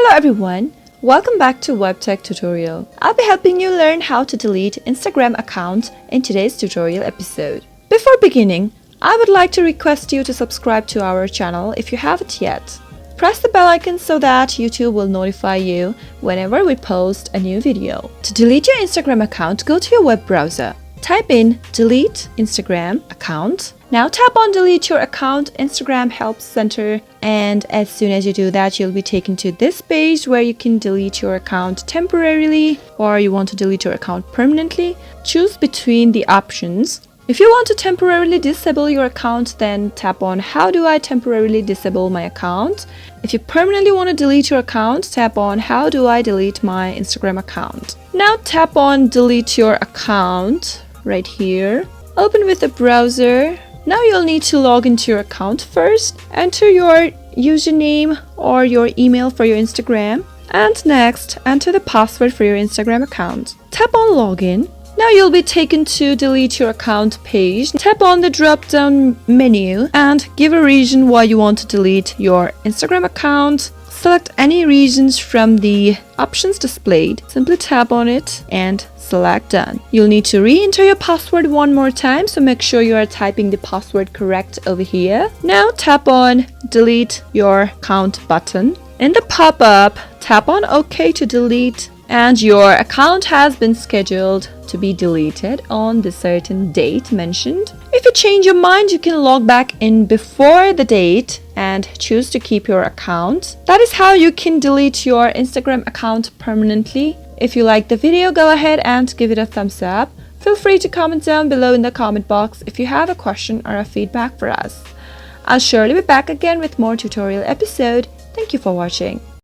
Hello everyone, welcome back to WebTech tutorial. I'll be helping you learn how to delete Instagram account in today's tutorial episode. Before beginning, I would like to request you to subscribe to our channel if you haven't yet. Press the bell icon so that YouTube will notify you whenever we post a new video. To delete your Instagram account, go to your web browser. Type in delete Instagram account. Now tap on delete your account Instagram help center, and as soon as you do that, you'll be taken to this page where you can delete your account temporarily or you want to delete your account permanently. Choose between the options. If you want to temporarily disable your account, then tap on how do I temporarily disable my account. If you permanently want to delete your account, tap on how do I delete my Instagram account. Now tap on delete your account right here. Open with the browser. Now you'll need to log into your account first. Enter your username or your email for your Instagram. And next, enter the password for your Instagram account. Tap on login. Now you'll be taken to delete your account page. Tap on the drop-down menu and give a reason why you want to delete your Instagram account. Select any reasons from the options displayed. Simply tap on it and select done. You'll need to re-enter your password one more time, so make sure you are typing the password correct over here. Now tap on delete your account button. In the pop-up, tap on OK to delete, and your account has been scheduled to be deleted on the certain date mentioned. If you change your mind, you can log back in before the date and choose to keep your account. That is how you can delete your Instagram account permanently. If you liked the video, go ahead and give it a thumbs up. Feel free to comment down below in the comment box if you have a question or a feedback for us. I'll surely be back again with more tutorial episode. Thank you for watching.